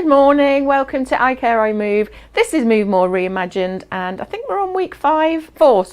Good morning, welcome to iCare, iMove. This is Move More Reimagined, and I think we're on week four,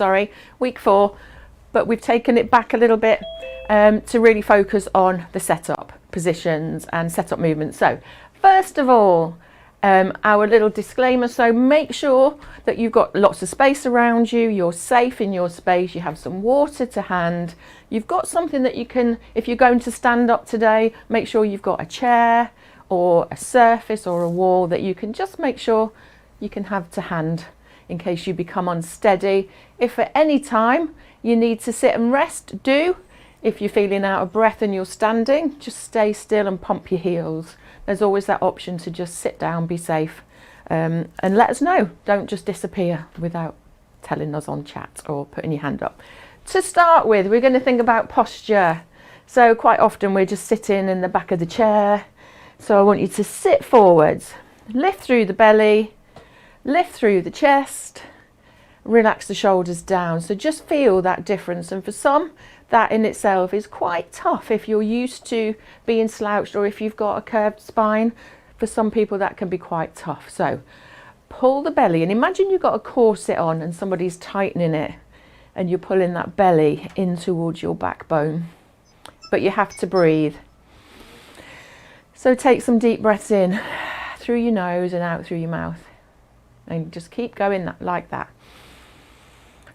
but we've taken it back a little bit to really focus on the setup positions and setup movements. So first of all, our little disclaimer, so make sure that you've got lots of space around you, you're safe in your space, you have some water to hand, you've got something that you can, if you're going to stand up today, make sure you've got a chair or a surface or a wall that you can just make sure you can have to hand in case you become unsteady. If at any time you need to sit and rest, do. If you're feeling out of breath and you're standing, just stay still and pump your heels. There's always that option to just sit down, be safe, and let us know. Don't just disappear without telling us on chat or putting your hand up. To start with, we're going to think about posture. So quite often we're just sitting in the back of the chair. So I want you to sit forwards, lift through the belly, lift through the chest, relax the shoulders down. So just feel that difference. And for some, that in itself is quite tough if you're used to being slouched or if you've got a curved spine. For some people that can be quite tough. So pull the belly and imagine you've got a corset on and somebody's tightening it and you're pulling that belly in towards your backbone. But you have to breathe. So take some deep breaths in through your nose and out through your mouth. And just keep going like that.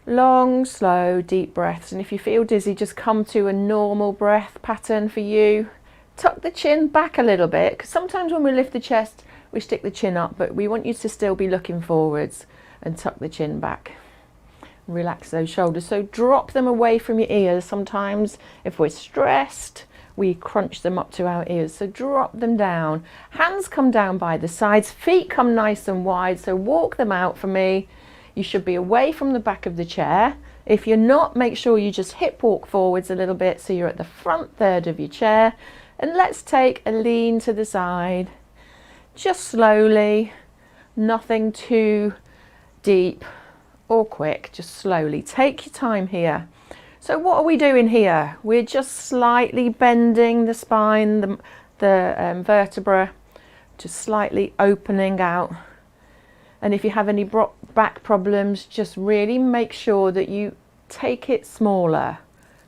Long, slow, deep breaths. And if you feel dizzy, just come to a normal breath pattern for you. Tuck the chin back a little bit, because sometimes when we lift the chest, we stick the chin up, but we want you to still be looking forwards and tuck the chin back. Relax those shoulders. So drop them away from your ears. Sometimes if we're stressed, we crunch them up to our ears, so drop them down. Hands come down by the sides, feet come nice and wide, so walk them out for me. You should be away from the back of the chair. If you're not, make sure you just hip walk forwards a little bit so you're at the front third of your chair. And let's take a lean to the side, just slowly, nothing too deep or quick, just slowly. Take your time here. So what are we doing here? We're just slightly bending the spine, the vertebra, just slightly opening out. And if you have any back problems, just really make sure that you take it smaller.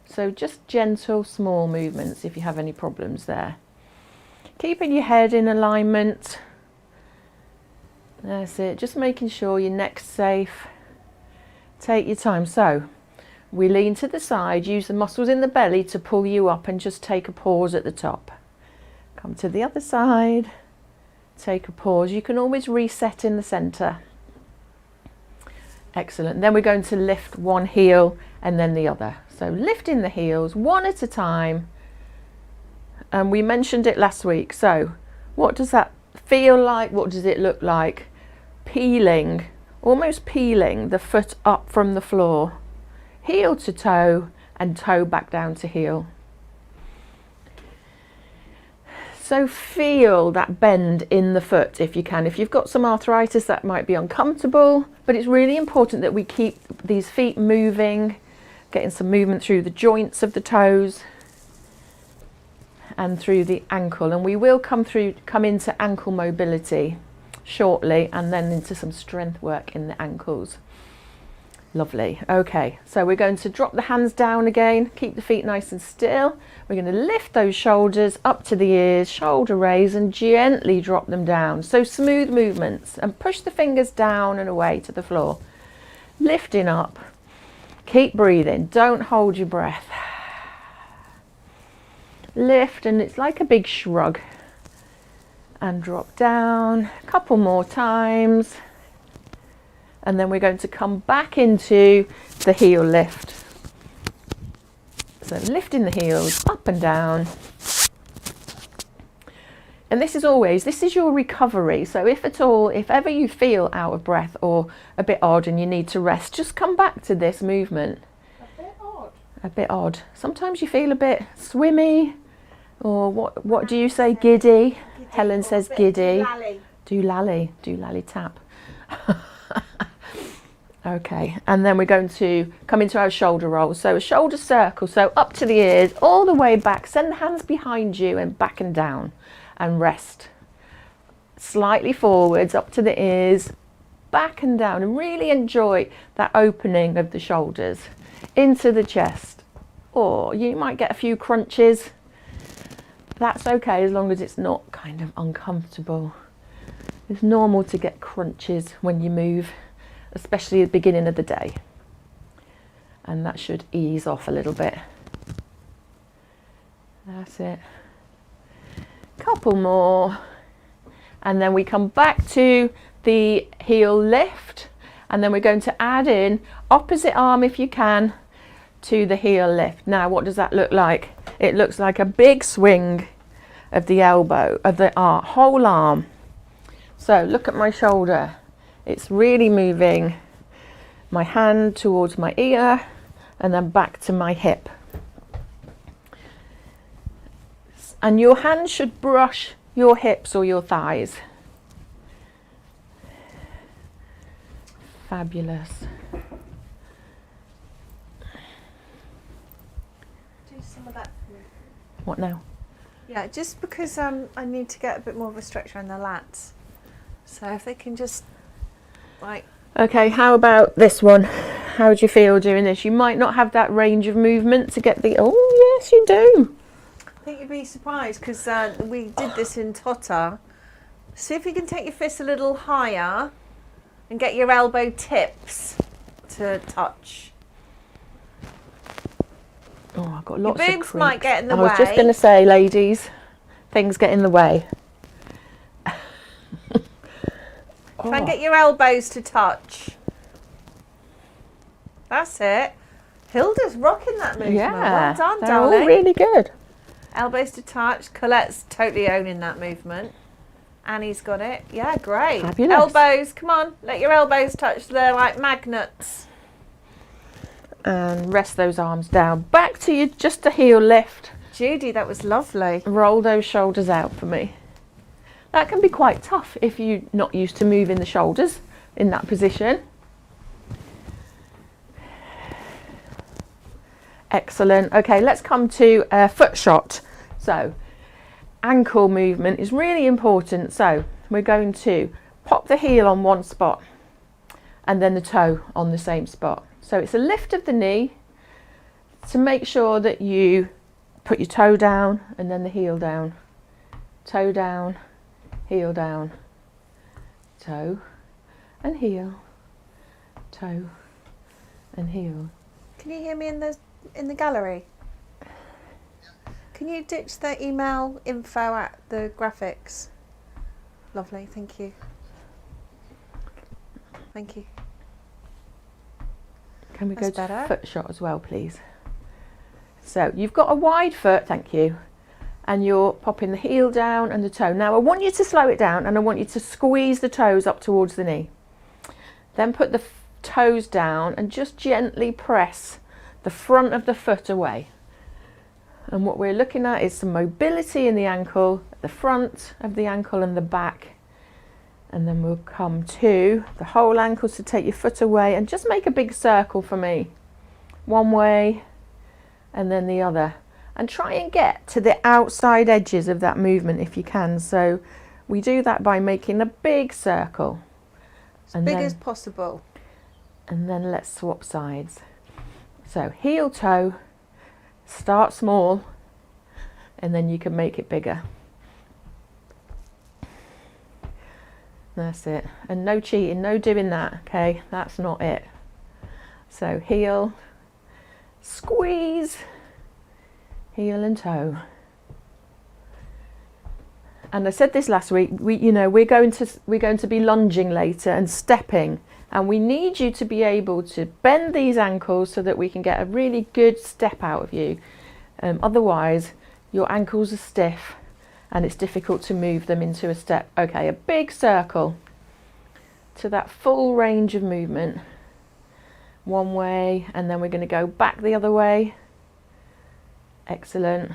So just gentle, small movements if you have any problems there. Keeping your head in alignment. That's it, just making sure your neck's safe. Take your time. So we lean to the side, use the muscles in the belly to pull you up and just take a pause at the top. Come to the other side, take a pause. You can always reset in the center. Excellent. Then we're going to lift one heel and then the other. So lifting the heels one at a time. And we mentioned it last week. So what does that feel like? What does it look like? Peeling, almost peeling the foot up from the floor. Heel to toe and toe back down to heel. So feel that bend in the foot if you can. If you've got some arthritis, that might be uncomfortable, but it's really important that we keep these feet moving, getting some movement through the joints of the toes and through the ankle. And we will come into ankle mobility shortly and then into some strength work in the ankles. Lovely. Okay, so we're going to drop the hands down again, keep the feet nice and still. We're going to lift those shoulders up to the ears, shoulder raise, and gently drop them down. So smooth movements, and push the fingers down and away to the floor. Lifting up, keep breathing, don't hold your breath. Lift, and it's like a big shrug. And drop down, a couple more times. And then we're going to come back into the heel lift. So lifting the heels up and down. And this is your recovery. So if ever you feel out of breath or a bit odd and you need to rest, just come back to this movement. A bit odd. A bit odd. Sometimes you feel a bit swimmy, or what do you say, giddy? Helen says giddy. Doolally tap. Okay, and then we're going to come into our shoulder roll. So a shoulder circle, so up to the ears, all the way back. Send the hands behind you and back and down and rest. slightly forwards, up to the ears, back and down, and really enjoy that opening of the shoulders into the chest. Or you might get a few crunches. That's okay, as long as it's not kind of uncomfortable. It's normal to get crunches when you move, especially at the beginning of the day. And that should ease off a little bit. That's it. Couple more. And then we come back to the heel lift. And then we're going to add in opposite arm, if you can, to the heel lift. Now, what does that look like? It looks like a big swing of the elbow, of the whole arm. So look at my shoulder. It's really moving my hand towards my ear and then back to my hip. And your hand should brush your hips or your thighs. Fabulous. Do some of that for me. What now? Yeah, just because I need to get a bit more of a stretch around the lats. So if they can just, like... Okay, how about this one? How do you feel doing this? You might not have that range of movement to get the... Oh, yes, you do. I think you'd be surprised because we did this in Tota. See if you can take your fist a little higher and get your elbow tips to touch. Oh, I've got lots of Your boobs creep. might get in the way. I was just going to say, ladies, things get in the way. Try and get your elbows to touch. That's it. Hilda's rocking that movement. Yeah, Well done, they're darling. all really good. Elbows to touch. Colette's totally owning that movement. Annie's got it. Yeah, great. Fabulous. Elbows, come on. Let your elbows touch. They're like magnets. And rest those arms down. Back to you, just a heel lift. Judy, that was lovely. Roll those shoulders out for me. That can be quite tough if you're not used to moving the shoulders in that position. Excellent. Okay, let's come to a foot shot. So, ankle movement is really important. So, we're going to pop the heel on one spot and then the toe on the same spot. So, it's a lift of the knee to make sure that you put your toe down and then the heel down. Toe down, heel down, toe and heel, toe and heel. Can you hear me in the gallery? Can you ditch the email info at the graphics? Lovely, thank you. Thank you. Can we That's go to better. foot shot as well, please? So you've got a wide foot, thank you, and you're popping the heel down and the toe. Now I want you to slow it down and I want you to squeeze the toes up towards the knee. Then put the toes down and just gently press the front of the foot away. And what we're looking at is some mobility in the ankle, the front of the ankle and the back. And then we'll come to the whole ankle, so take your foot away and just make a big circle for me. One way and then the other. And try and get to the outside edges of that movement if you can. So we do that by making a big circle. As big as possible. And then let's swap sides. So heel toe, start small, and then you can make it bigger. That's it. And no cheating, no doing that, okay? That's not it. So heel, squeeze, heel and toe. And I said this last week, we're going to be lunging later and stepping, and we need you to be able to bend these ankles so that we can get a really good step out of you. Otherwise, your ankles are stiff and it's difficult to move them into a step. Okay, a big circle to that full range of movement. One way, and then we're going to go back the other way. Excellent.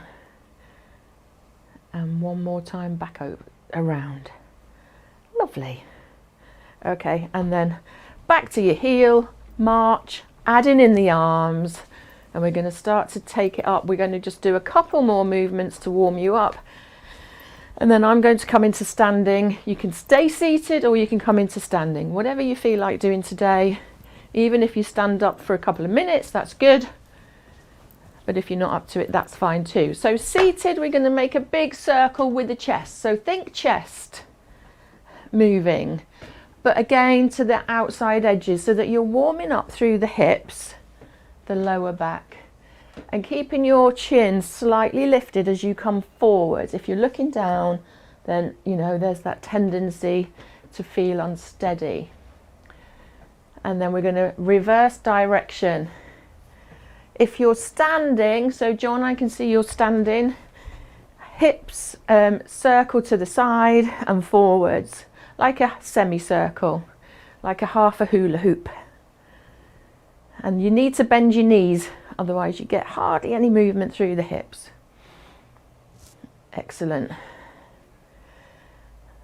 And one more time back over, around. Lovely. Okay, and then back to your heel, march, adding in the arms, and we're going to start to take it up. We're going to just do a couple more movements to warm you up. And then I'm going to come into standing. You can stay seated or you can come into standing, whatever you feel like doing today. Even if you stand up for a couple of minutes, that's good. But if you're not up to it, that's fine too. So seated, we're going to make a big circle with the chest. So think chest moving, but again to the outside edges so that you're warming up through the hips, the lower back, and keeping your chin slightly lifted as you come forward. If you're looking down, then you know there's that tendency to feel unsteady. And then we're going to reverse direction. If you're standing, so John, I can see you're standing, hips circle to the side and forwards, like a semicircle, like a half a hula hoop. And you need to bend your knees, otherwise you get hardly any movement through the hips. Excellent.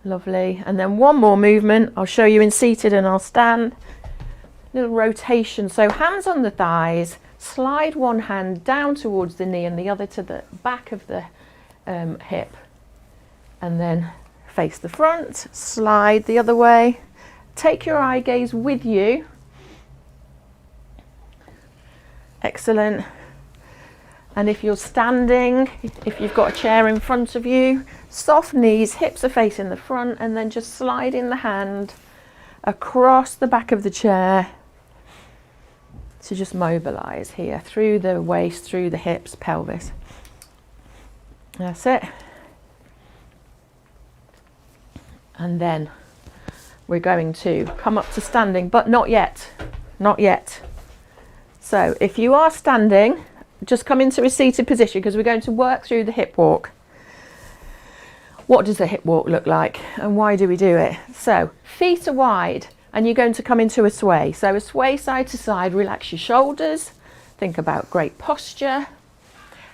Lovely. And then one more movement, I'll show you in seated and I'll stand. Little rotation, so hands on the thighs, slide one hand down towards the knee and the other to the back of the hip, and then face the front, slide the other way, take your eye gaze with you. Excellent. And if you're standing, if you've got a chair in front of you, soft knees, hips are facing the front, and then just sliding the hand across the back of the chair to just mobilize here through the waist, through the hips, pelvis. That's it. And then we're going to come up to standing, but not yet, not yet. So if you are standing, just come into a seated position because we're going to work through the hip walk. What does the hip walk look like and why do we do it? So feet are wide and you're going to come into a sway. So a sway side to side, relax your shoulders, think about great posture,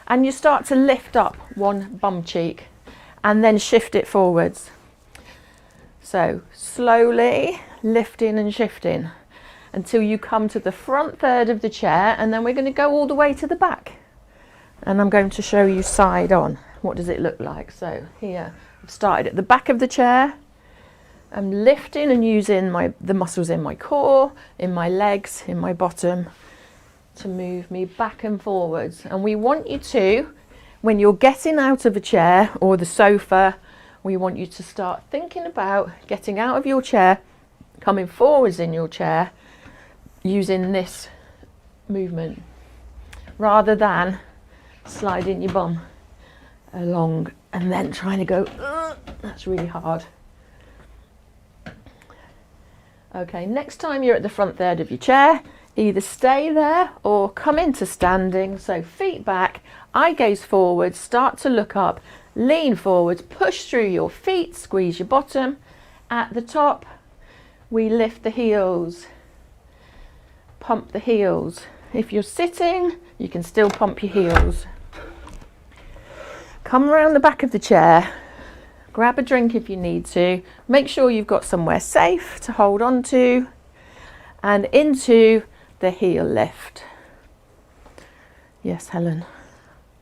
and you start to lift up one bum cheek and then shift it forwards. So slowly lifting and shifting until you come to the front third of the chair, and then we're going to go all the way to the back. And I'm going to show you side on. What does it look like? So here, I've started at the back of the chair. I'm lifting and using the muscles in my core, in my legs, in my bottom to move me back and forwards. And we want you to, when you're getting out of a chair or the sofa, we want you to start thinking about getting out of your chair, coming forwards in your chair, using this movement rather than sliding your bum along and then trying to go, that's really hard. Okay, next time you're at the front third of your chair, either stay there or come into standing. So feet back, eye gaze forward, start to look up, lean forward, push through your feet, squeeze your bottom. At the top, we lift the heels, pump the heels. If you're sitting, you can still pump your heels. Come around the back of the chair, grab a drink if you need to, make sure you've got somewhere safe to hold on to, and into the heel lift. Yes, Helen.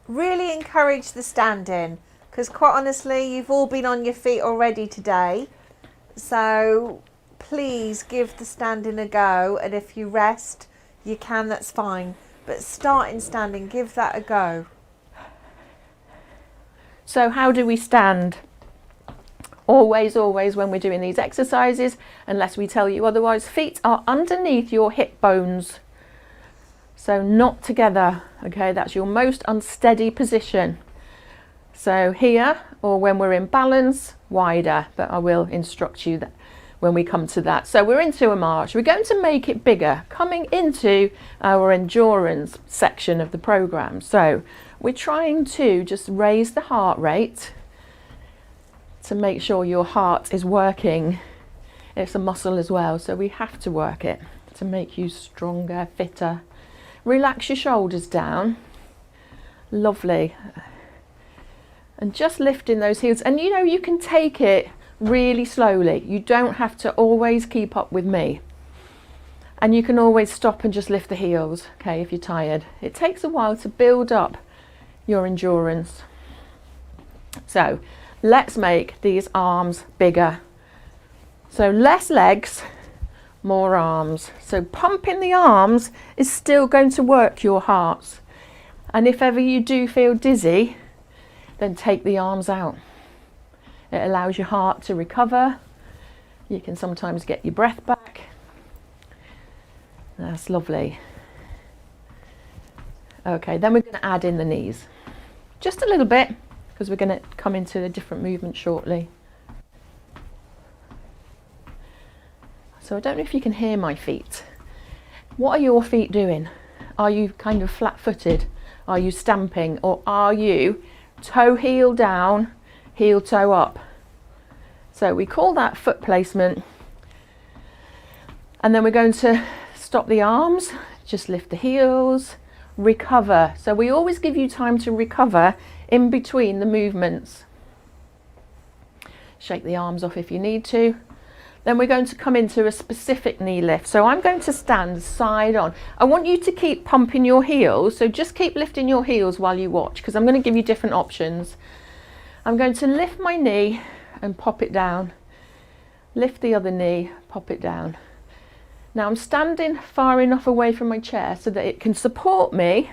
Really encourage the standing, because quite honestly, you've all been on your feet already today. So please give the standing a go, and if you rest, you can, that's fine. But start in standing, give that a go. So how do we stand? Always when we're doing these exercises, unless we tell you otherwise, feet are underneath your hip bones. So not together, okay? That's your most unsteady position. So here, or when we're in balance, wider, but I will instruct you that when we come to that. So we're into a march. We're going to make it bigger, coming into our endurance section of the program. So we're trying to just raise the heart rate to make sure your heart is working. It's a muscle as well, so we have to work it to make you stronger, fitter. Relax your shoulders down. Lovely. And just lifting those heels. And you know, you can take it really slowly. You don't have to always keep up with me. And you can always stop and just lift the heels, okay, if you're tired. It takes a while to build up your endurance. So let's make these arms bigger. So less legs, more arms. So pumping the arms is still going to work your hearts. And if ever you do feel dizzy, then take the arms out. It allows your heart to recover. You can sometimes get your breath back. That's lovely. Okay, then we're going to add in the knees. Just a little bit, because we're going to come into a different movement shortly. So I don't know if you can hear my feet. What are your feet doing? Are you kind of flat-footed? Are you stamping? Or are you toe heel down, heel toe up? So we call that foot placement. And then we're going to stop the arms, just lift the heels, recover. So we always give you time to recover in between the movements. Shake the arms off if you need to. Then we're going to come into a specific knee lift. So I'm going to stand side on. I want you to keep pumping your heels. So just keep lifting your heels while you watch, because I'm going to give you different options. I'm going to lift my knee and pop it down. Lift the other knee, pop it down. Now I'm standing far enough away from my chair so that it can support me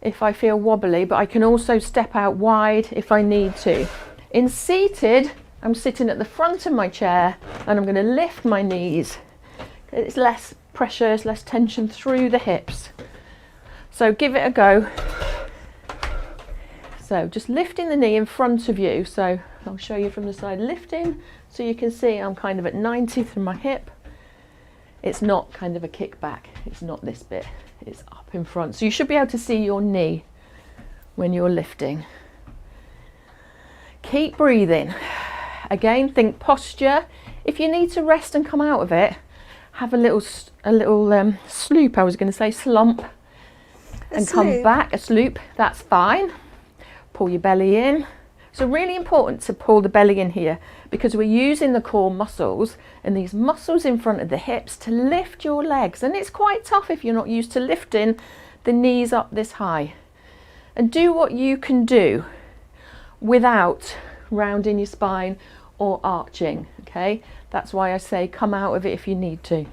if I feel wobbly, but I can also step out wide if I need to. In seated, I'm sitting at the front of my chair and I'm going to lift my knees. It's less pressure, it's less tension through the hips. So give it a go. So just lifting the knee in front of you. So I'll show you from the side, lifting so you can see I'm kind of at 90 through my hip. It's not kind of a kick back, it's not this bit, it's up in front. So you should be able to see your knee when you're lifting. Keep breathing. Again, think posture. If you need to rest and come out of it, have a little sloop, I was going to say slump, and come back, a sloop, that's fine. Pull your belly in. So really important to pull the belly in here, because we're using the core muscles and these muscles in front of the hips to lift your legs. And it's quite tough if you're not used to lifting the knees up this high. And do what you can do without rounding your spine or arching, okay? That's why I say come out of it if you need to.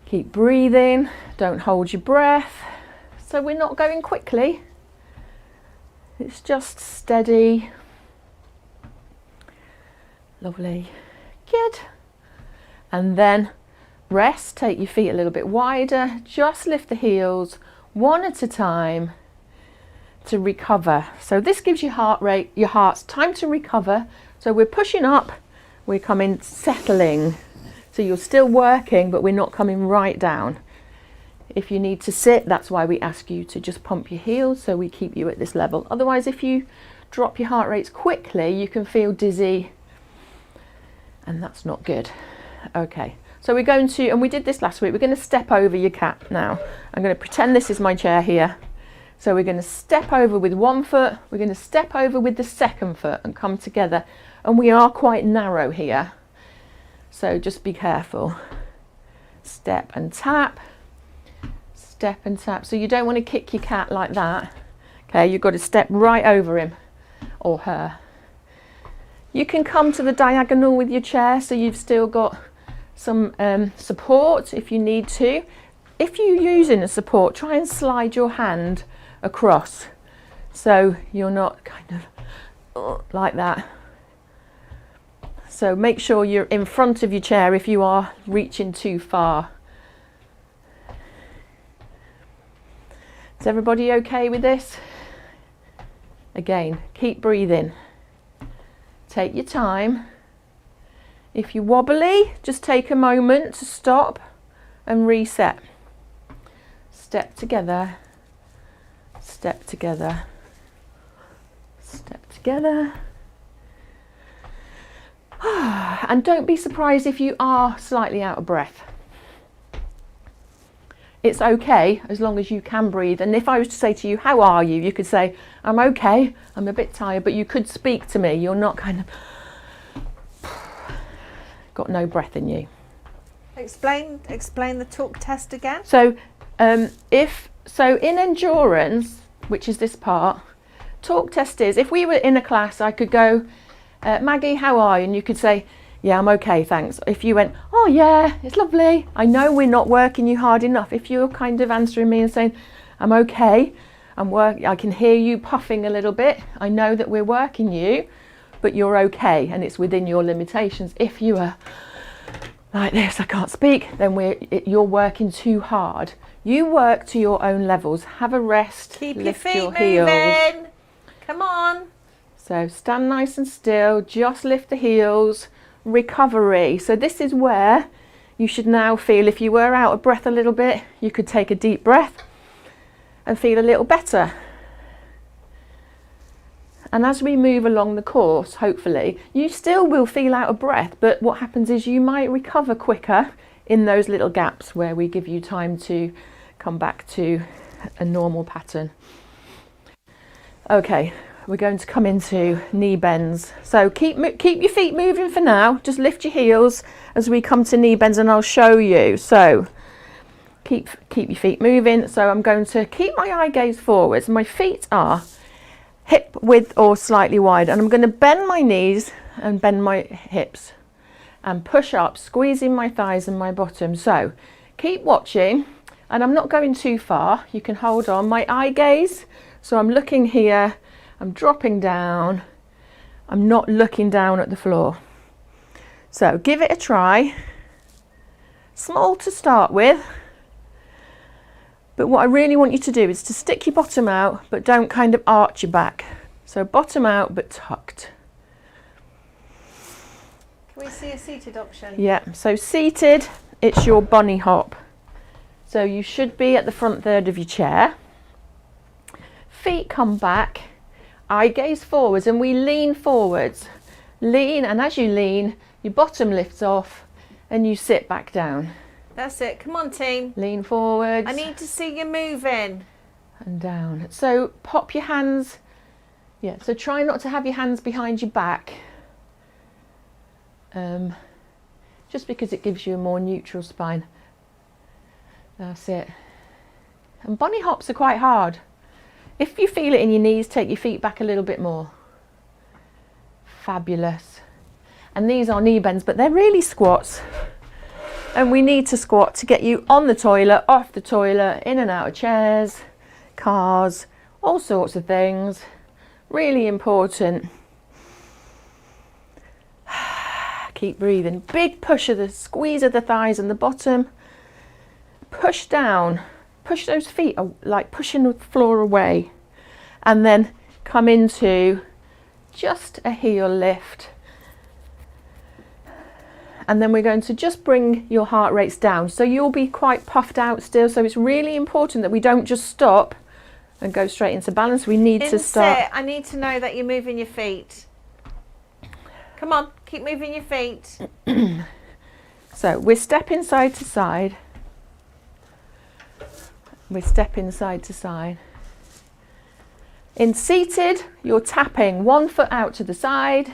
Keep breathing, don't hold your breath. So we're not going quickly. It's just steady. Lovely. Good. And then rest, take your feet a little bit wider, just lift the heels one at a time to recover. So this gives your heart rate, your heart's time to recover. So we're pushing up, we're coming settling. So you're still working, but we're not coming right down. If you need to sit, that's why we ask you to just pump your heels, so we keep you at this level. Otherwise, if you drop your heart rates quickly, you can feel dizzy, and that's not good. Okay, so we're going to, and we did this last week, we're going to step over your cat now. I'm going to pretend this is my chair here. So we're going to step over with one foot, we're going to step over with the second foot and come together. And we are quite narrow here, so just be careful. Step and tap. Step and tap. So you don't want to kick your cat like that. Okay, you've got to step right over him or her. You can come to the diagonal with your chair, so you've still got some support if you need to. If you're using a support, try and slide your hand across so you're not kind of like that. So make sure you're in front of your chair if you are reaching too far. Is everybody okay with this? Again, keep breathing. Take your time. If you're wobbly, just take a moment to stop and reset. Step together, step together, step together. And don't be surprised if you are slightly out of breath. It's okay as long as you can breathe. And if I was to say to you, how are you? You could say, I'm okay, I'm a bit tired, but you could speak to me. You're not kind of got no breath in you. Explain the talk test again. So in endurance, which is this part, talk test is, if we were in a class, I could go, Maggie, how are you? And you could say, yeah, I'm okay, thanks. If you went, oh yeah, it's lovely, I know we're not working you hard enough. If you're kind of answering me and saying, I'm okay, I can hear you puffing a little bit, I know that we're working you, but you're okay and it's within your limitations. If you are like this, I can't speak, then you're working too hard. You work to your own levels. Have a rest. Keep lift your feet heels. moving. Come on. So stand nice and still, just lift the heels. Recovery. So this is where you should now feel, if you were out of breath a little bit, you could take a deep breath and feel a little better. And as we move along the course, hopefully, you still will feel out of breath, but what happens is you might recover quicker in those little gaps where we give you time to come back to a normal pattern. Okay, we're going to come into knee bends. So keep your feet moving for now. Just lift your heels as we come to knee bends and I'll show you. So keep your feet moving. So I'm going to keep my eye gaze forwards. My feet are hip width or slightly wide, and I'm going to bend my knees and bend my hips and push up, squeezing my thighs and my bottom. So keep watching, and I'm not going too far. You can hold on. My eye gaze, so I'm looking here, I'm dropping down, I'm not looking down at the floor. So give it a try. Small to start with, but what I really want you to do is to stick your bottom out, but don't kind of arch your back. So bottom out, but tucked. Can we see a seated option? Yeah, so seated, it's your bunny hop. So you should be at the front third of your chair. Feet come back, eye gaze forwards, and we lean forwards. Lean, and as you lean, your bottom lifts off and you sit back down. That's it. Come on, team. Lean forwards. I need to see you moving. And down. So pop your hands. Yeah, so try not to have your hands behind your back. Just because it gives you a more neutral spine. That's it. And bunny hops are quite hard. If you feel it in your knees, take your feet back a little bit more. Fabulous. And these are knee bends, but they're really squats. And we need to squat to get you on the toilet, off the toilet, in and out of chairs, cars, all sorts of things. Really important. Keep breathing. Big push of the squeeze of the thighs and the bottom. Push down. Push those feet, like pushing the floor away. And then come into just a heel lift. And then we're going to just bring your heart rates down. So you'll be quite puffed out still. So it's really important that we don't just stop and go straight into balance. We need to start. I need to know that you're moving your feet. Come on, keep moving your feet. So we're stepping side to side. We're stepping side to side. In seated, you're tapping one foot out to the side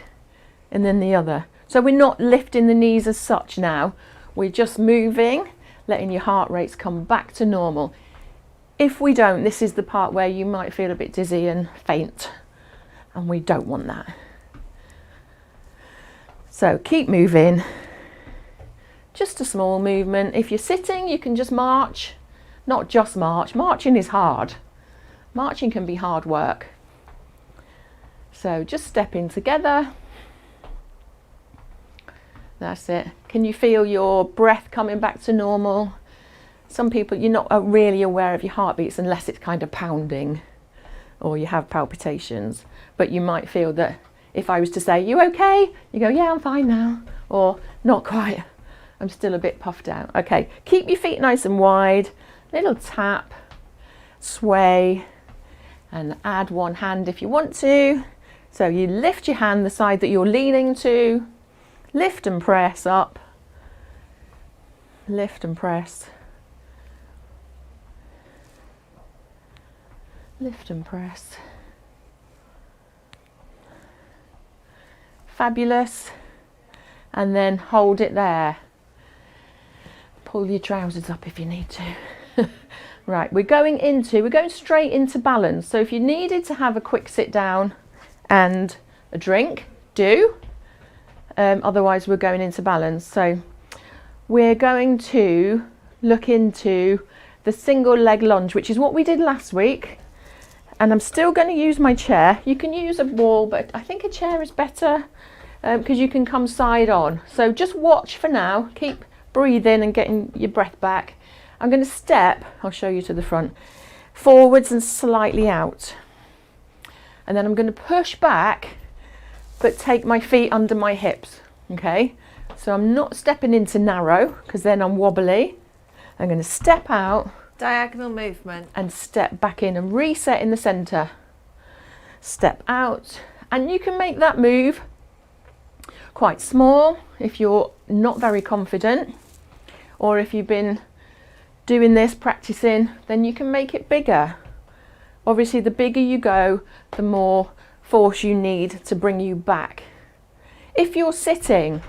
and then the other. So we're not lifting the knees as such now. We're just moving, letting your heart rates come back to normal. If we don't, this is the part where you might feel a bit dizzy and faint, and we don't want that. So keep moving. Just a small movement. If you're sitting, you can just march. Not just march. Marching is hard. Marching can be hard work. So just stepping together. That's it. Can you feel your breath coming back to normal? Some people, you're not really aware of your heartbeats unless it's kind of pounding or you have palpitations. But you might feel that if I was to say, you okay? You go, yeah, I'm fine now. Or not quite. I'm still a bit puffed out. Okay, keep your feet nice and wide. Little tap, sway, and add one hand if you want to. So you lift your hand the side that you're leaning to. Lift and press up. Lift and press. Lift and press. Fabulous. And then hold it there. Pull your trousers up if you need to. Right, we're going straight into balance. So if you needed to have a quick sit down and a drink, do. Otherwise we're going into balance. So we're going to look into the single leg lunge, which is what we did last week. And I'm still going to use my chair. You can use a wall, but I think a chair is better because you can come side on. So just watch for now. Keep breathing and getting your breath back. I'm going to step, I'll show you to the front, forwards and slightly out. And then I'm going to push back, but take my feet under my hips, okay? So I'm not stepping into narrow, because then I'm wobbly. I'm going to step out. Diagonal movement. And step back in and reset in the centre. Step out. And you can make that move quite small if you're not very confident, or if you've been doing this, practicing, then you can make it bigger. Obviously, the bigger you go, the more force you need to bring you back. If you're sitting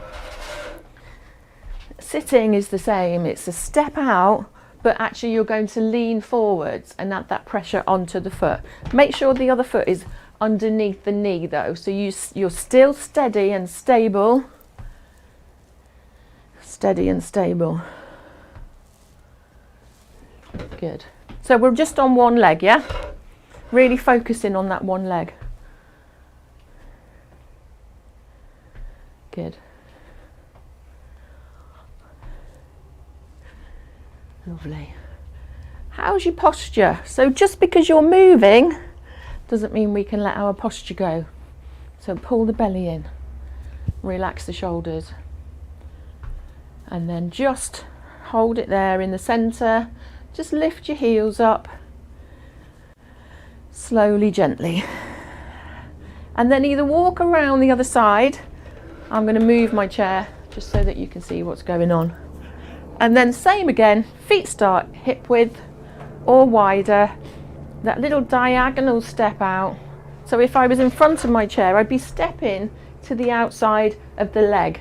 is the same. It's a step out, but actually you're going to lean forwards and add that pressure onto the foot. Make sure the other foot is underneath the knee though, so you're still steady and stable. Steady and stable. Good. So we're just on one leg, yeah? Really focusing on that one leg. Good. Lovely. How's your posture? So just because you're moving doesn't mean we can let our posture go. So pull the belly in, relax the shoulders, and then just hold it there in the centre. Just lift your heels up, slowly, gently. And then either walk around the other side. I'm going to move my chair just so that you can see what's going on. And then same again, feet start hip width or wider. That little diagonal step out. So if I was in front of my chair, I'd be stepping to the outside of the leg.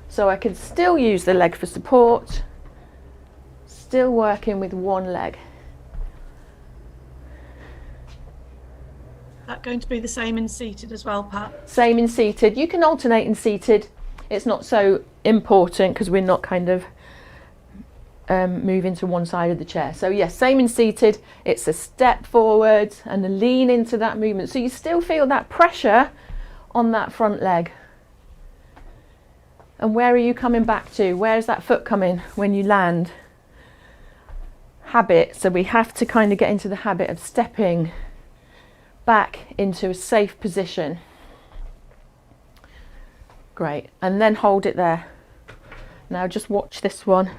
So I can still use the leg for support. Still working with one leg. That going to be the same in seated as well, Pat? Same in seated. You can alternate in seated. It's not so important because we're not kind of moving to one side of the chair. So yes, same in seated. It's a step forward and a lean into that movement. So you still feel that pressure on that front leg. And where are you coming back to? Where's that foot coming when you land? Habit. So we have to kind of get into the habit of stepping back into a safe position. Great. And then hold it there. Now just watch this one.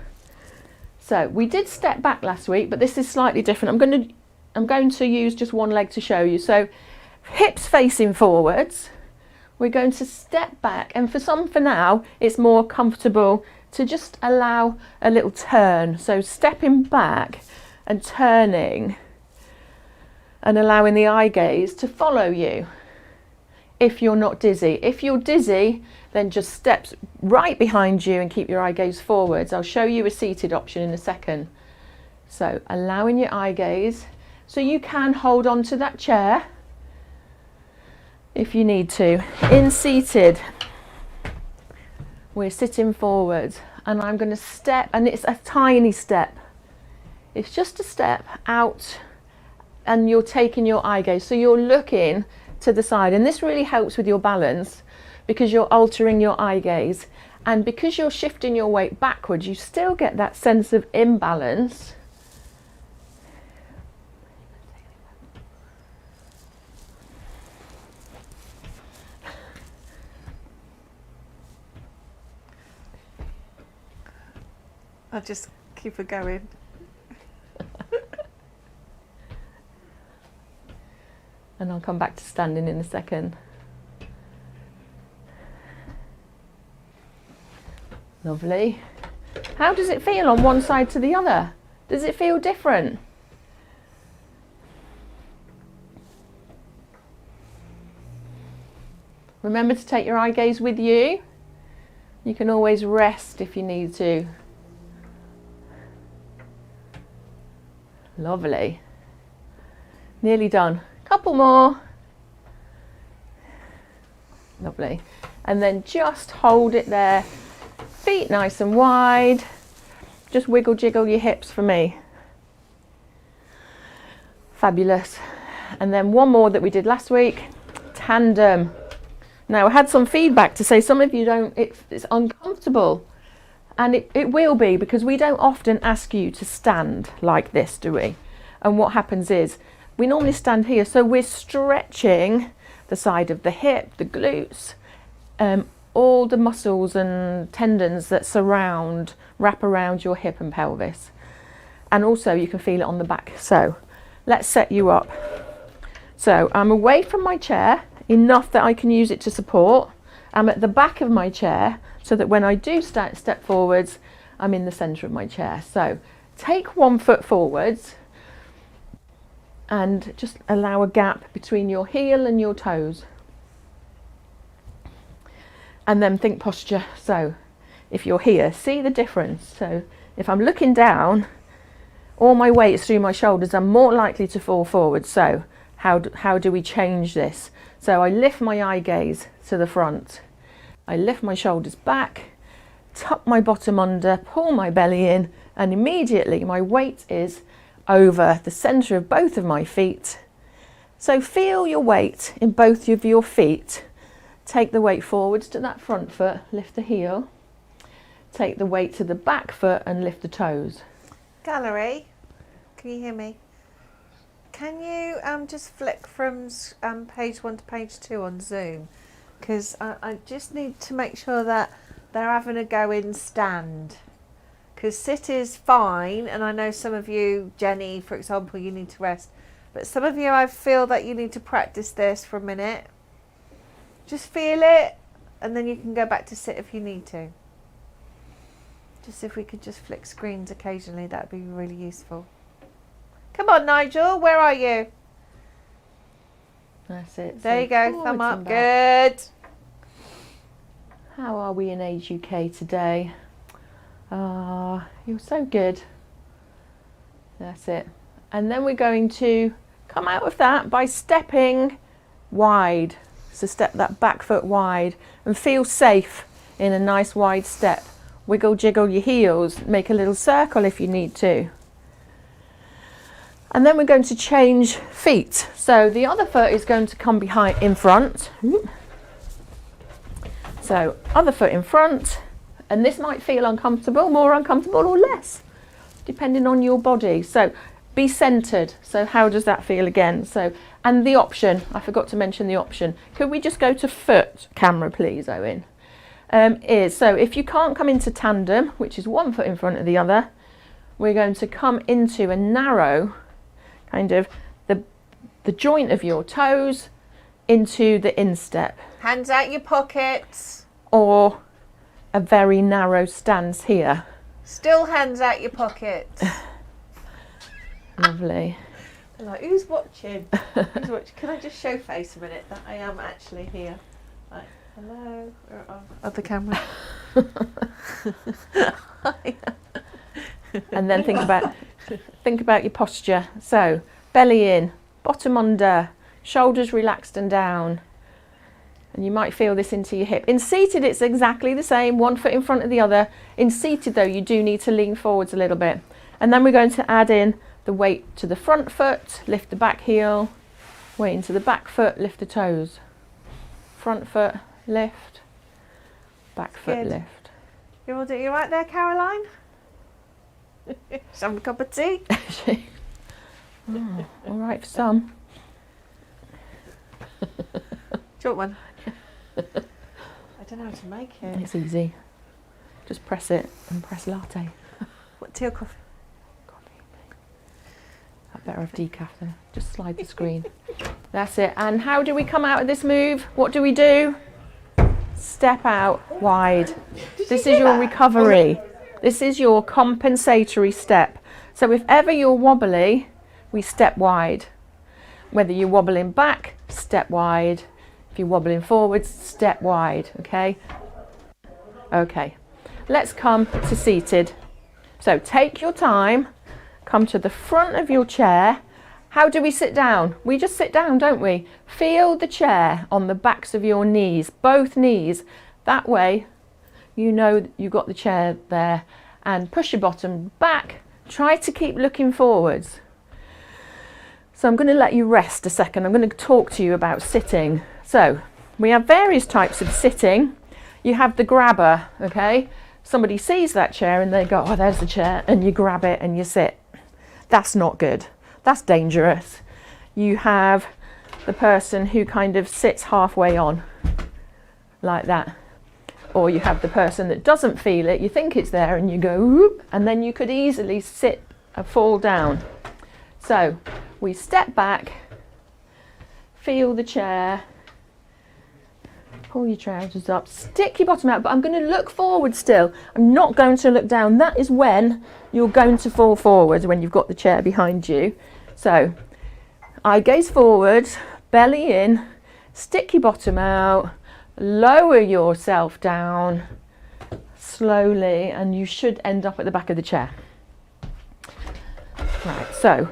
So we did step back last week, but this is slightly different. I'm going to use just one leg to show you. So hips facing forwards. We're going to step back, and for now, it's more comfortable to just allow a little turn. So stepping back and turning and allowing the eye gaze to follow you if you're not dizzy. If you're dizzy, then just steps right behind you and keep your eye gaze forwards. I'll show you a seated option in a second. So allowing your eye gaze, so you can hold on to that chair if you need to. In seated, we're sitting forwards, and I'm going to step, and it's a tiny step. It's just a step out, and you're taking your eye gaze, so you're looking to the side, and this really helps with your balance because you're altering your eye gaze, and because you're shifting your weight backwards, you still get that sense of imbalance. I'll just keep it going. And I'll come back to standing in a second. Lovely. How does it feel on one side to the other? Does it feel different? Remember to take your eye gaze with you. You can always rest if you need to. Lovely. Nearly done. Couple more. Lovely. And then just hold it there. Feet nice and wide. Just wiggle jiggle your hips for me. Fabulous. And then one more that we did last week, tandem. Now I had some feedback to say some of you don't, it's uncomfortable. And it will be, because we don't often ask you to stand like this, do we? And what happens is, we normally stand here, so we're stretching the side of the hip, the glutes, all the muscles and tendons that wrap around your hip and pelvis. And also you can feel it on the back. So let's set you up. So I'm away from my chair, enough that I can use it to support. I'm at the back of my chair, so that when I do step forwards, I'm in the centre of my chair. So take 1 foot forwards and just allow a gap between your heel and your toes. And then think posture. So if you're here, see the difference. So if I'm looking down, all my weight is through my shoulders, I'm more likely to fall forward. So how do we change this? So I lift my eye gaze to the front. I lift my shoulders back, tuck my bottom under, pull my belly in, and immediately my weight is over the centre of both of my feet. So feel your weight in both of your feet. Take the weight forwards to that front foot, lift the heel. Take the weight to the back foot and lift the toes. Gallery, can you hear me? Can you just flick from page 1 to page 2 on Zoom? Because I just need to make sure that they're having a go in stand. Because sit is fine, and I know some of you, Jenny, for example, you need to rest. But some of you, I feel that you need to practice this for a minute. Just feel it, and then you can go back to sit if you need to. Just if we could just flick screens occasionally, that would be really useful. Come on, Nigel, where are you? That's it. There So you go, forwards thumb up, and back. good. How are we in Age UK today? You're so good. That's it. And then we're going to come out of that by stepping wide. So step that back foot wide and feel safe in a nice wide step. Wiggle jiggle your heels, make a little circle if you need to. And then we're going to change feet. So the other foot is going to come behind in front. So other foot in front, and this might feel uncomfortable, more uncomfortable or less, depending on your body. So be centered. So how does that feel again? So, and the option, I forgot to mention the option. Could we just go to foot camera, please, Owen? So if you can't come into tandem, which is 1 foot in front of the other, we're going to come into a narrow kind of the joint of your toes into the instep. Hands out your pockets. Or a very narrow stance here. Still hands out your pockets. Lovely. They're like, who's watching? Who's watching? Can I just show face a minute that I am actually here? Like, hello. Where are other camera? And then think about your posture. So belly in, bottom under, shoulders relaxed and down. And you might feel this into your hip. In seated, it's exactly the same, 1 foot in front of the other. In seated, though, you do need to lean forwards a little bit. And then we're going to add in the weight to the front foot, lift the back heel, weight into the back foot, lift the toes. Front foot, lift, back foot, Good. lift. You right there, Caroline? Some cup of tea? Oh, all right for some. Do you want one? I don't know how to make it. It's easy. Just press it and press latte. What, tea or coffee? I better have decaf though. Just slide the screen. That's it. And how do we come out of this move? What do we do? Step out wide. This is your recovery. This is your compensatory step. So if ever you're wobbly, we step wide. Whether you're wobbling back, step wide. If you're wobbling forwards, step wide, okay? Okay, let's come to seated. So take your time, come to the front of your chair. How do we sit down? We just sit down, don't we? Feel the chair on the backs of your knees, both knees. That way you know you've got the chair there, and push your bottom back. Try to keep looking forwards. So I'm going to let you rest a second. I'm going to talk to you about sitting. So we have various types of sitting. You have the grabber, okay? Somebody sees that chair and they go, oh, there's the chair, and you grab it and you sit. That's not good. That's dangerous. You have the person who kind of sits halfway on, like that. Or you have the person that doesn't feel it, you think it's there and you go, whoop, and then you could easily sit and fall down. So we step back, feel the chair, pull your trousers up, stick your bottom out, but I'm going to look forward still. I'm not going to look down. That is when you're going to fall forward, when you've got the chair behind you. So eye gaze forward, belly in, stick your bottom out, lower yourself down slowly, and you should end up at the back of the chair. Right, so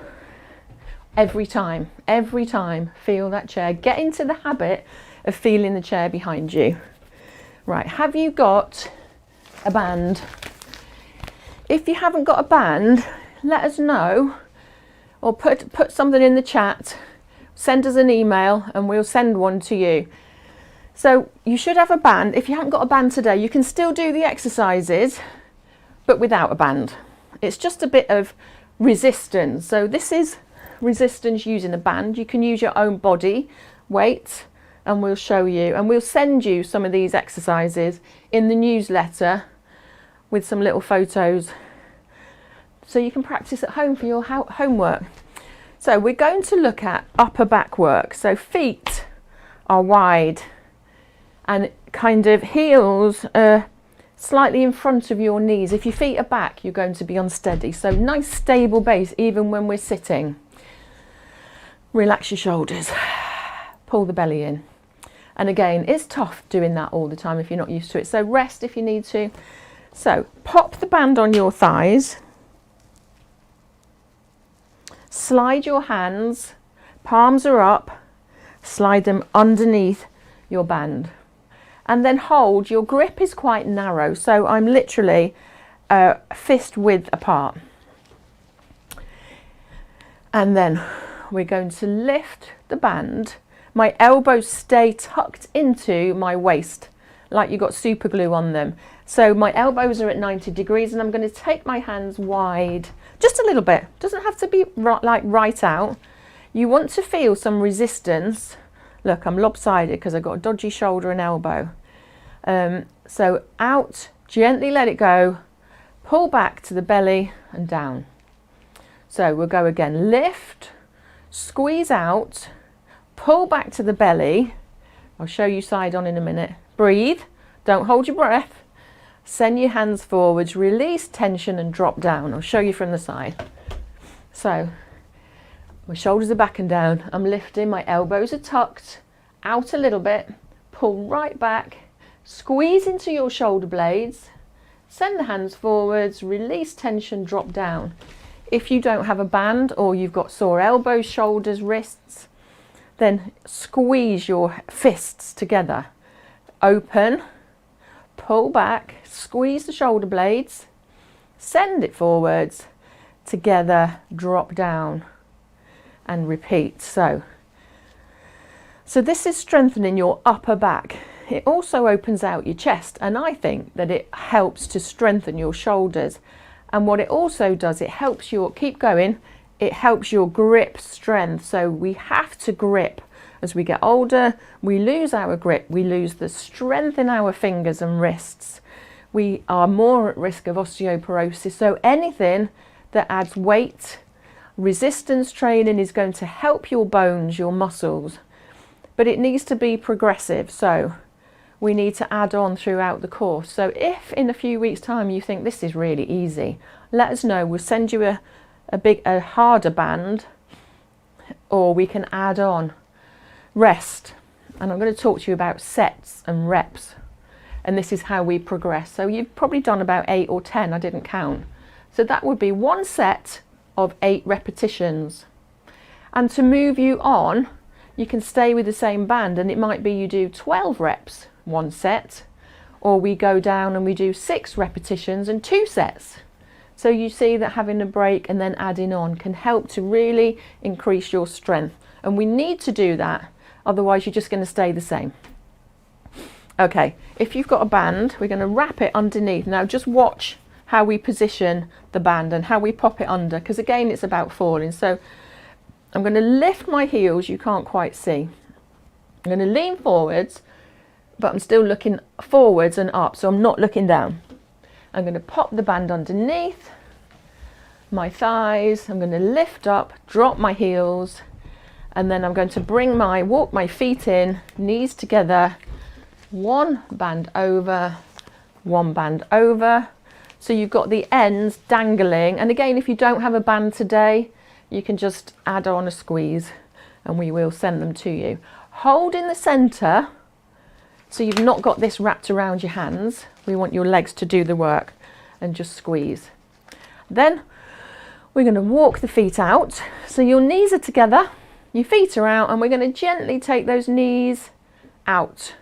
every time, feel that chair. Get into the habit of feeling the chair behind you. Right, have you got a band? If you haven't got a band, let us know, or put something in the chat, send us an email and we'll send one to you. So you should have a band. If you haven't got a band today, you can still do the exercises, but without a band. It's just a bit of resistance. So this is resistance using a band. You can use your own body weight, and we'll show you, and we'll send you some of these exercises in the newsletter with some little photos so you can practice at home for your homework. So we're going to look at upper back work. So feet are wide and kind of heels slightly in front of your knees. If your feet are back, you're going to be unsteady. So nice stable base even when we're sitting. Relax your shoulders, pull the belly in. And again, it's tough doing that all the time if you're not used to it. So rest if you need to. So pop the band on your thighs. Slide your hands, palms are up, slide them underneath your band. And then hold, your grip is quite narrow, so I'm literally fist width apart. And then we're going to lift the band. My elbows stay tucked into my waist, like you got super glue on them. So my elbows are at 90 degrees and I'm going to take my hands wide, just a little bit. Doesn't have to be right out. You want to feel some resistance. Look, I'm lopsided because I've got a dodgy shoulder and elbow. So out, gently let it go, pull back to the belly and down. So we'll go again, lift, squeeze out, pull back to the belly. I'll show you side on in a minute. Breathe, don't hold your breath. Send your hands forwards, release tension and drop down. I'll show you from the side. So my shoulders are back and down. I'm lifting, my elbows are tucked out a little bit, pull right back, squeeze into your shoulder blades, send the hands forwards, release tension, drop down. If you don't have a band or you've got sore elbows, shoulders, wrists, then squeeze your fists together. Open, pull back, squeeze the shoulder blades, send it forwards, together, drop down and repeat. So this is strengthening your upper back. It also opens out your chest, and I think that it helps to strengthen your shoulders. And what it also does, it helps your, keep going, it helps your grip strength. So we have to grip. As we get older, we lose our grip, we lose the strength in our fingers and wrists. We are more at risk of osteoporosis. So anything that adds weight, resistance training is going to help your bones, your muscles, but it needs to be progressive. So we need to add on throughout the course. So if in a few weeks' time you think this is really easy, let us know. We'll send you a harder band, or we can add on. Rest, and I'm going to talk to you about sets and reps, and this is how we progress. So you've probably done about 8 or 10, I didn't count. So that would be one set of 8 repetitions. And to move you on, you can stay with the same band, and it might be you do 12 reps, 1 set, or we go down and we do 6 repetitions and 2 sets. So you see that having a break and then adding on can help to really increase your strength. And we need to do that, otherwise you're just going to stay the same. Okay, if you've got a band, we're going to wrap it underneath. Now just watch how we position the band and how we pop it under, because again it's about falling. So I'm going to lift my heels, you can't quite see. I'm going to lean forwards, but I'm still looking forwards and up, so I'm not looking down. I'm going to pop the band underneath my thighs. I'm going to lift up, drop my heels, and then I'm going to walk my feet in, knees together, 1 band over, 1 band over. So you've got the ends dangling. And again, if you don't have a band today, you can just add on a squeeze and we will send them to you. Hold in the center, so you've not got this wrapped around your hands. We want your legs to do the work, and just squeeze. Then we're going to walk the feet out. So your knees are together, your feet are out, and we're going to gently take those knees out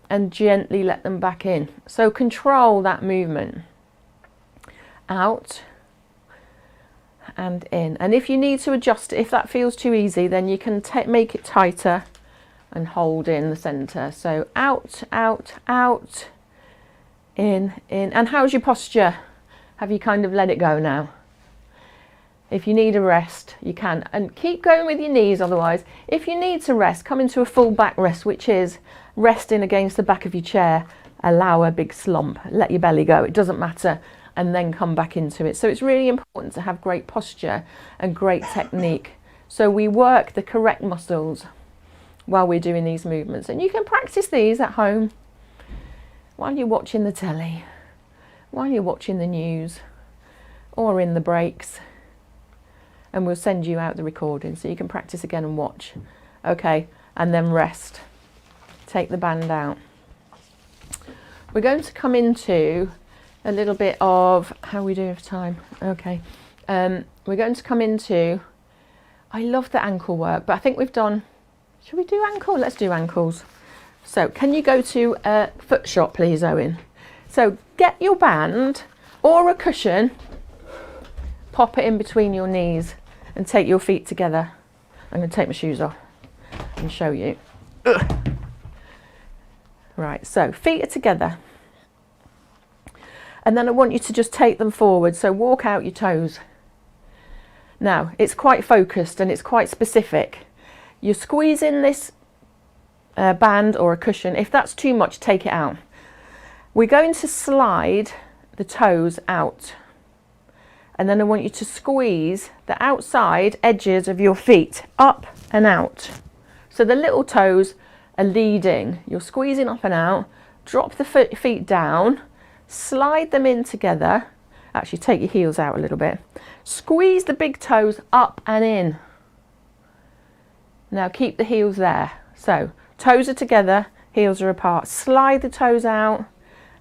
and gently let them back in. So control that movement. Out and in. And if you need to adjust it, if that feels too easy, then you can make it tighter and hold in the center. So out, out, out, in. And how's your posture? Have you kind of let it go now? If you need a rest, you can. And keep going with your knees otherwise. If you need to rest, come into a full back rest, which is resting against the back of your chair. Allow a big slump. Let your belly go. It doesn't matter. And then come back into it. So it's really important to have great posture and great technique. So we work the correct muscles while we're doing these movements. And you can practice these at home while you're watching the telly, while you're watching the news, or in the breaks. And we'll send you out the recording so you can practice again and watch. Okay, and then rest. Take the band out. We're going to come into a little bit of how we do for time. Okay, we're going to come into, I love the ankle work, but I think we've done, should we do ankle? Let's do ankles. So can you go to a foot shot, please, Owen? So get your band or a cushion, pop it in between your knees and take your feet together. I'm going to take my shoes off and show you. Ugh. Right, so feet are together. And then I want you to just take them forward. So walk out your toes. Now, it's quite focused and it's quite specific. You squeeze in this band or a cushion. If that's too much, take it out. We're going to slide the toes out. And then I want you to squeeze the outside edges of your feet up and out. So the little toes are leading. You're squeezing up and out. Drop the feet down. Slide them in together. Actually, take your heels out a little bit. Squeeze the big toes up and in. Now keep the heels there. So toes are together, heels are apart. Slide the toes out.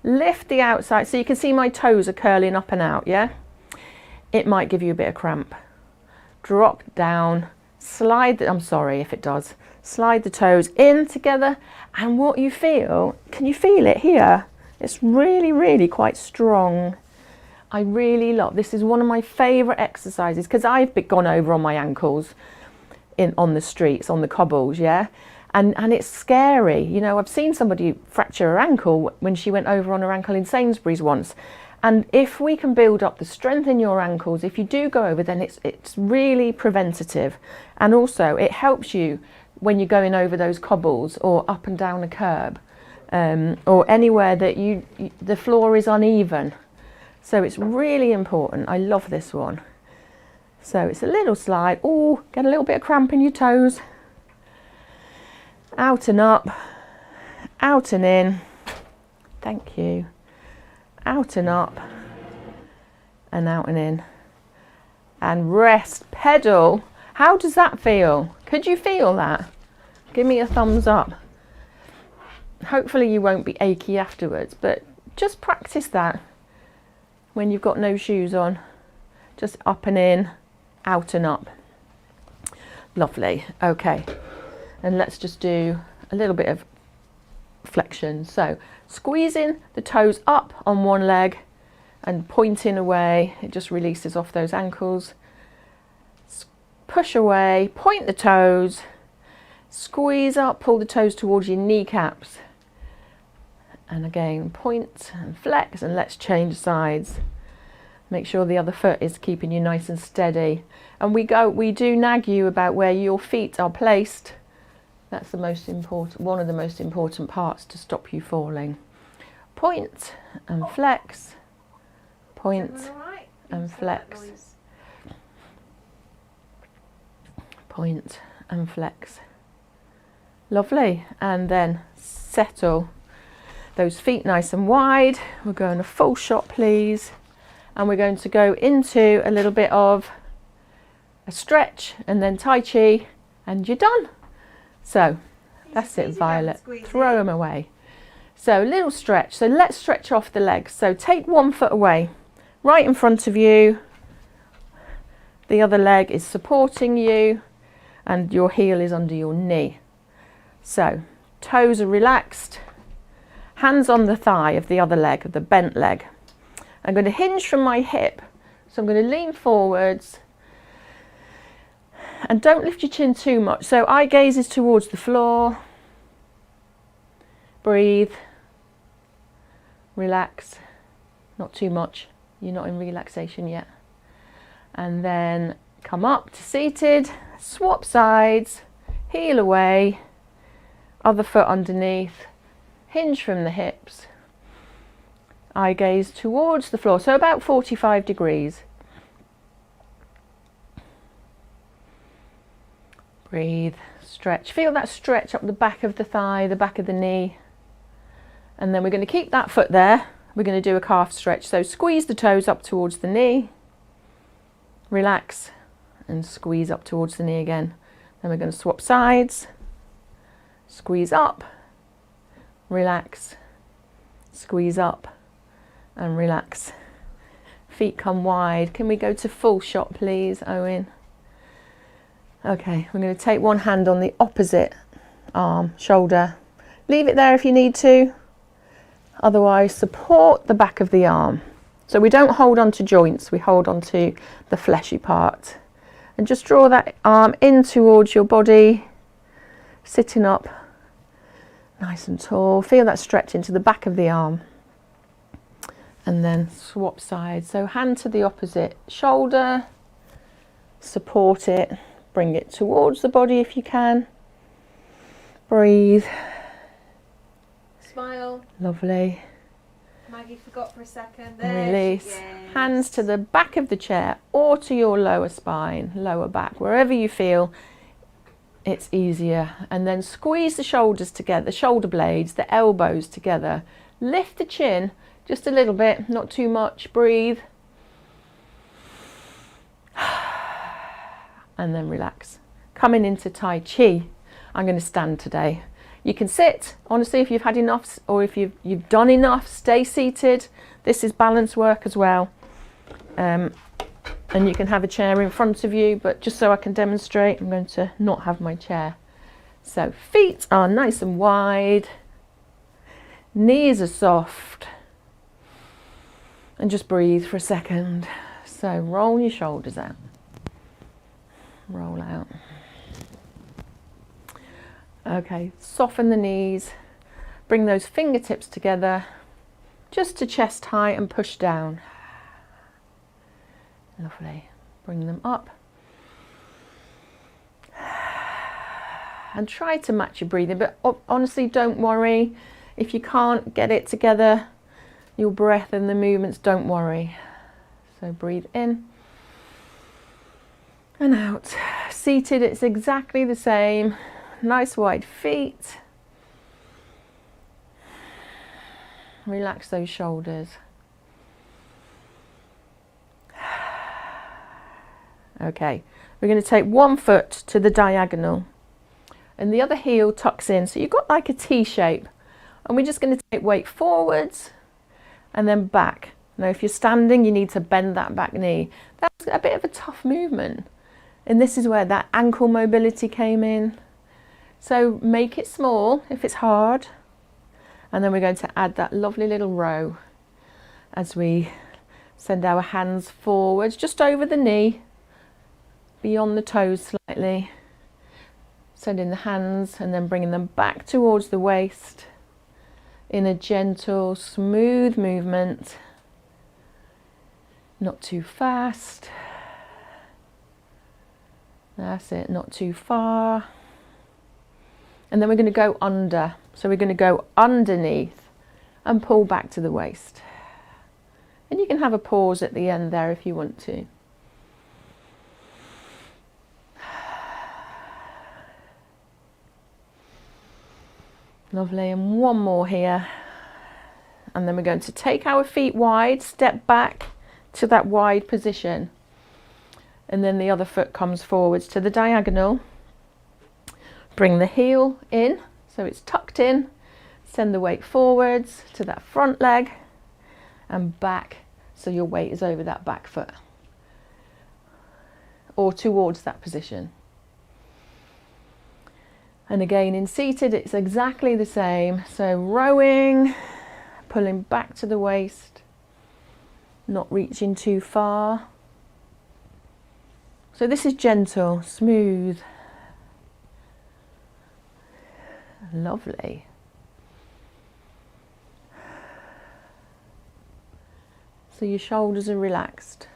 Lift the outside. So you can see my toes are curling up and out, yeah? It might give you a bit of cramp. Drop down. Slide, I'm sorry if it does. Slide the toes in together. And what you feel, can you feel it here? It's really, really quite strong. I really love, this is one of my favourite exercises because I've gone over on my ankles on the streets, on the cobbles, yeah? And it's scary. You know, I've seen somebody fracture her ankle when she went over on her ankle in Sainsbury's once. And if we can build up the strength in your ankles, if you do go over, then it's really preventative. And also it helps you when you're going over those cobbles or up and down a curb. Or anywhere that the floor is uneven. So it's really important. I love this one. So it's a little slide. Oh, get a little bit of cramp in your toes. Out and up, out and in. Thank you. Out and up, and out and in. And rest, pedal. How does that feel? Could you feel that? Give me a thumbs up. Hopefully you won't be achy afterwards, but just practice that when you've got no shoes on. Just up and in, out and up. Lovely. Okay, and let's just do a little bit of flexion. So squeezing the toes up on one leg and pointing away, it just releases off those ankles. Push away, point the toes, squeeze up, pull the toes towards your kneecaps. And again, point and flex, and let's change sides. Make sure the other foot is keeping you nice and steady. And we do nag you about where your feet are placed. That's the most important, one of the most important parts to stop you falling. Point and flex, point and flex, point and flex. Lovely. And then settle those feet nice and wide. We're going a full shot, please. And we're going to go into a little bit of a stretch and then Tai Chi, and you're done. So that's it, Violet. Throw them away. So little stretch. So let's stretch off the legs. So take one foot away, right in front of you. The other leg is supporting you and your heel is under your knee. So toes are relaxed, hands on the thigh of the other leg, of the bent leg. I'm going to hinge from my hip, so I'm going to lean forwards and don't lift your chin too much. So eye gaze is towards the floor. Breathe, relax, not too much, you're not in relaxation yet. And then come up to seated, swap sides, heel away, other foot underneath, hinge from the hips. Eye gaze towards the floor, so about 45 degrees. Breathe, stretch. Feel that stretch up the back of the thigh, the back of the knee. And then we're going to keep that foot there. We're going to do a calf stretch. So squeeze the toes up towards the knee. Relax and squeeze up towards the knee again. Then we're going to swap sides. Squeeze up, relax, squeeze up and relax. Feet come wide. Can we go to full shot, please, Owen? Okay, we're going to take one hand on the opposite arm, shoulder. Leave it there if you need to. Otherwise, support the back of the arm. So we don't hold on to joints, we hold on to the fleshy part. And just draw that arm in towards your body, sitting up nice and tall. Feel that stretch into the back of the arm. And then swap sides. So hand to the opposite shoulder, support it, bring it towards the body if you can. Breathe. Smile. Lovely. Maggie forgot for a second. Release. Hands to the back of the chair or to your lower spine, lower back, wherever you feel it's easier. And then squeeze the shoulders together, shoulder blades, the elbows together. Lift the chin just a little bit, not too much. Breathe. And then relax. Coming into Tai Chi. I'm going to stand today. You can sit, honestly, if you've had enough, or if you've done enough, stay seated. This is balance work as well. And you can have a chair in front of you, but just so I can demonstrate, I'm going to not have my chair. So feet are nice and wide, knees are soft, and just breathe for a second. So roll your shoulders out, roll out. Okay, soften the knees, bring those fingertips together just to chest height and push down. Lovely. Bring them up. And try to match your breathing, but honestly, don't worry. If you can't get it together, your breath and the movements, don't worry. So breathe in and out. Seated, it's exactly the same. Nice wide feet. Relax those shoulders. Okay, we're going to take one foot to the diagonal and the other heel tucks in. So you've got like a T shape, and we're just going to take weight forwards and then back. Now if you're standing, you need to bend that back knee. That's a bit of a tough movement. And this is where that ankle mobility came in. So make it small if it's hard. And then we're going to add that lovely little row as we send our hands forwards, just over the knee, beyond the toes slightly. Sending the hands and then bringing them back towards the waist in a gentle, smooth movement. Not too fast. That's it, not too far. And then we're going to go under. So we're going to go underneath and pull back to the waist. And you can have a pause at the end there if you want to. Lovely, and one more here. And then we're going to take our feet wide, step back to that wide position. And then the other foot comes forwards to the diagonal. Bring the heel in, so it's tucked in. Send the weight forwards to that front leg and back, so your weight is over that back foot or towards that position. And again in seated it's exactly the same. So rowing, pulling back to the waist, not reaching too far. So this is gentle, smooth. Lovely. So your shoulders are relaxed.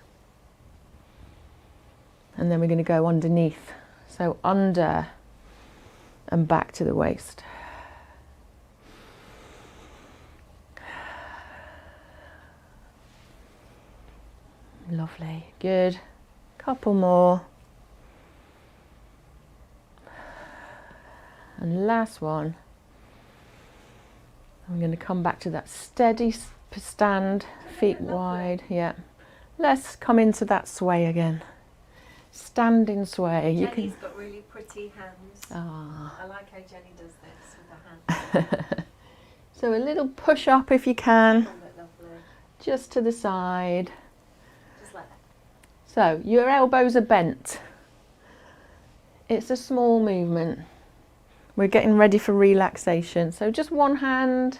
And then we're going to go underneath. So under and back to the waist. Lovely, good. Couple more. And last one. I'm going to come back to that steady stand, feet wide. Yeah. Let's come into that sway again. Standing sway. Jenny's got really pretty hands. Ah. I like how Jenny does this with her hands. So a little push up if you can. Isn't it lovely? Just to the side. Just like that. So your elbows are bent. It's a small movement. We're getting ready for relaxation. So just one hand,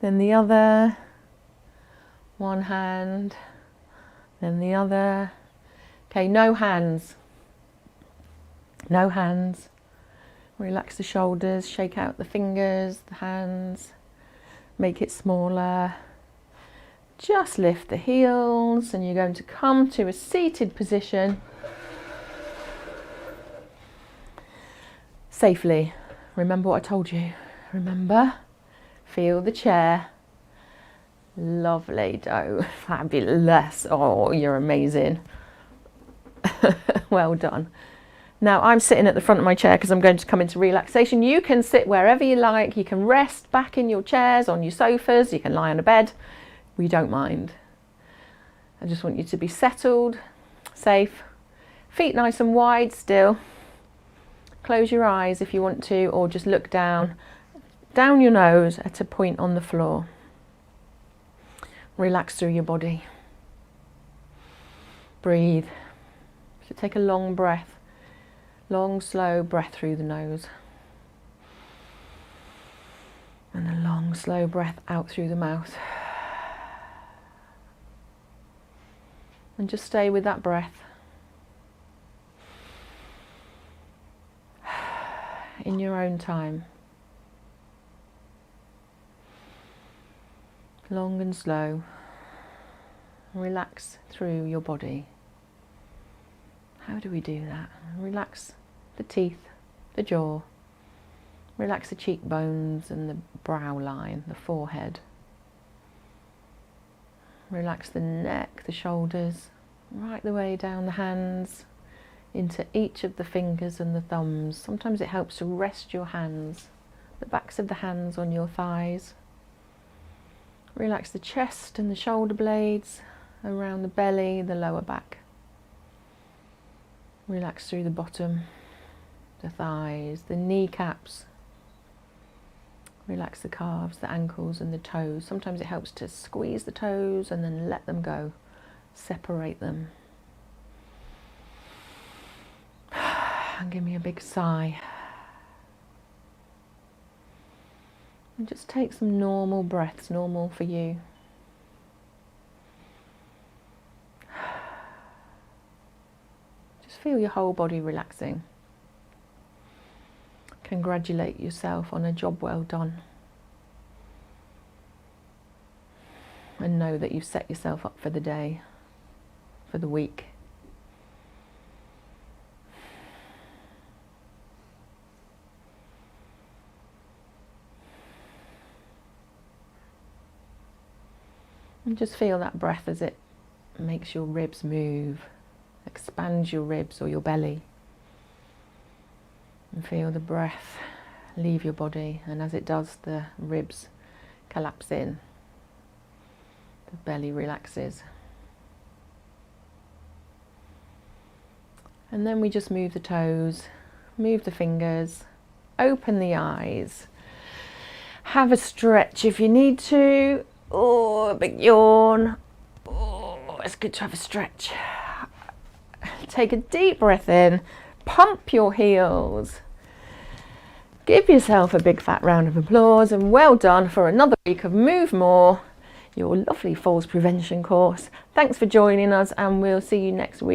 then the other. One hand, then the other. Okay, no hands. No hands. Relax the shoulders, shake out the fingers, the hands. Make it smaller. Just lift the heels and you're going to come to a seated position. Safely. Remember what I told you. Remember, feel the chair. Lovely, dough. Fabulous. Oh, you're amazing. Well done. Now I'm sitting at the front of my chair because I'm going to come into relaxation. You can sit wherever you like. You can rest back in your chairs, on your sofas. You can lie on a bed. We don't mind. I just want you to be settled, safe, feet nice and wide still. Close your eyes if you want to, or just look down your nose at a point on the floor. Relax through your body. Breathe. So take a long breath, long slow breath through the nose. And a long slow breath out through the mouth. And just stay with that breath. In your own time. Long and slow. Relax through your body. How do we do that? Relax the teeth, the jaw. Relax the cheekbones and the brow line, the forehead. Relax the neck, the shoulders, right the way down the hands, into each of the fingers and the thumbs. Sometimes it helps to rest your hands, the backs of the hands on your thighs. Relax the chest and the shoulder blades, around the belly, the lower back. Relax through the bottom, the thighs, the kneecaps, Relax the calves, the ankles and the toes. Sometimes it helps to squeeze the toes and then let them go. Separate them. And give me a big sigh. And just take some normal breaths, normal for you. Just feel your whole body relaxing. Congratulate yourself on a job well done. And know that you've set yourself up for the day, for the week. And just feel that breath as it makes your ribs move, expands your ribs or your belly. And feel the breath leave your body, and as it does, the ribs collapse in. The belly relaxes. And then we just move the toes, move the fingers, open the eyes. Have a stretch if you need to. Oh, a big yawn. Oh, it's good to have a stretch. Take a deep breath in. Pump your heels. Give yourself a big fat round of applause, and well done for another week of Move More, your lovely falls prevention course. Thanks for joining us, and we'll see you next week.